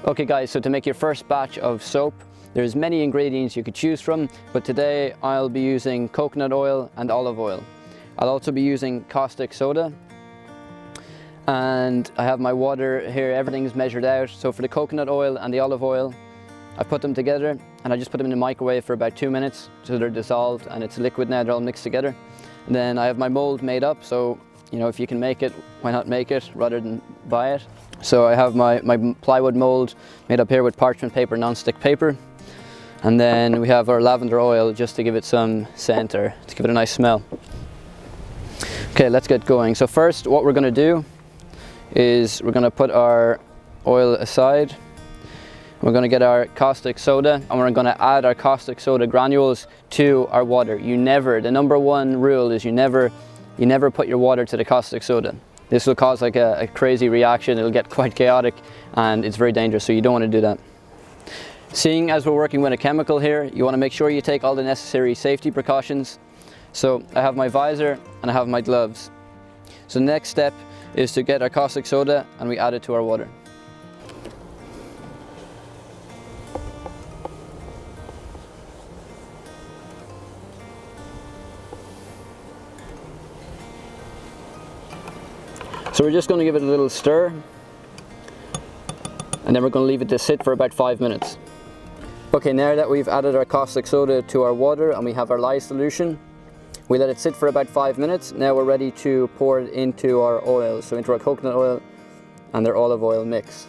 Okay guys, so to make your first batch of soap, there's many ingredients you could choose from, but today I'll be using coconut oil and olive oil. I'll also be using caustic soda, and I have my water here, everything's measured out. So for the coconut oil and the olive oil, I put them together and I just put them in the microwave for about 2 minutes so they're dissolved and it's liquid now, they're all mixed together. And then I have my mold made up, so you know, if you can make it, why not make it rather than buy it? So I have my plywood mold made up here with parchment paper, non-stick paper. And then we have our lavender oil just to give it some scent, or to give it a nice smell. Okay, let's get going. So first what we're going to do is we're going to put our oil aside. We're going to get our caustic soda and we're going to add our caustic soda granules to our water. The number one rule is you never put your water to the caustic soda. This will cause like a crazy reaction, it'll get quite chaotic and it's very dangerous, so you don't want to do that. Seeing as we're working with a chemical here, you want to make sure you take all the necessary safety precautions. So I have my visor and I have my gloves. So the next step is to get our caustic soda and we add it to our water. So we're just going to give it a little stir and then we're going to leave it to sit for about 5 minutes. Okay, now that we've added our caustic soda to our water and we have our lye solution, we let it sit for about 5 minutes. Now we're ready to pour it into our oil, so into our coconut oil and their olive oil mix.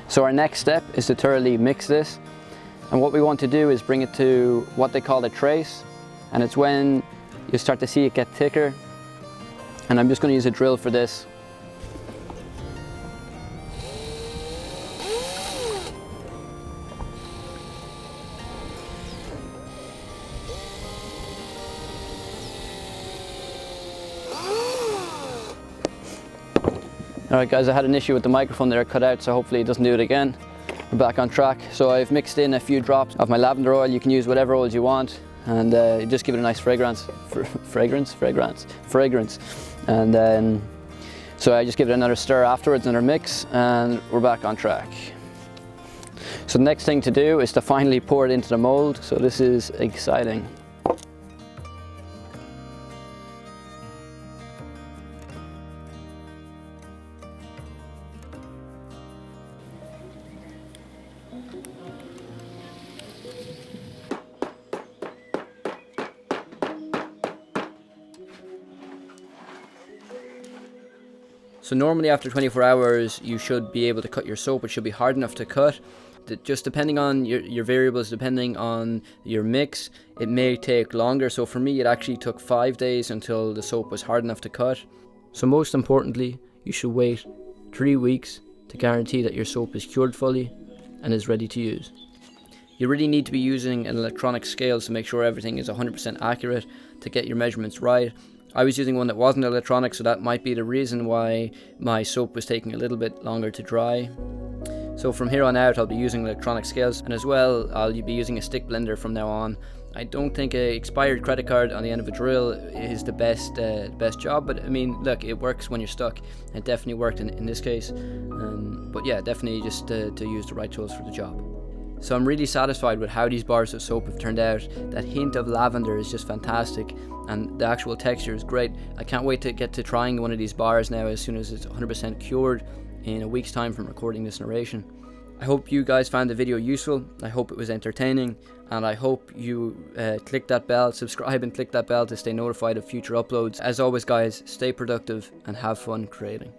So our next step is to thoroughly mix this, and what we want to do is bring it to what they call a trace, and it's when you start to see it get thicker, and I'm just going to use a drill for this. Alright guys, I had an issue with the microphone there, cut out, so hopefully it doesn't do it again. We're back on track. So I've mixed in a few drops of my lavender oil. You can use whatever oils you want, and just give it a nice fragrance. And then, so I just give it another stir afterwards, another mix, and we're back on track. So the next thing to do is to finally pour it into the mold. So this is exciting. So normally after 24 hours you should be able to cut your soap. It should be hard enough to cut. Just depending on your variables, depending on your mix, it may take longer. So for me it actually took 5 days until the soap was hard enough to cut. So most importantly, you should wait 3 weeks to guarantee that your soap is cured fully and is ready to use. You really need to be using an electronic scale to make sure everything is 100% accurate, to get your measurements right. I was using one that wasn't electronic, so that might be the reason why my soap was taking a little bit longer to dry. So from here on out I'll be using electronic scales, and as well I'll be using a stick blender from now on. I don't think an expired credit card on the end of a drill is the best job, but I mean, look, it works when you're stuck. It definitely worked in this case, but yeah, definitely just to use the right tools for the job. So I'm really satisfied with how these bars of soap have turned out. That hint of lavender is just fantastic, and the actual texture is great. I can't wait to get to trying one of these bars now as soon as it's 100% cured in a week's time from recording this narration. I hope you guys found the video useful. I hope it was entertaining, and I hope you click that bell, subscribe and click that bell to stay notified of future uploads. As always guys, stay productive and have fun creating.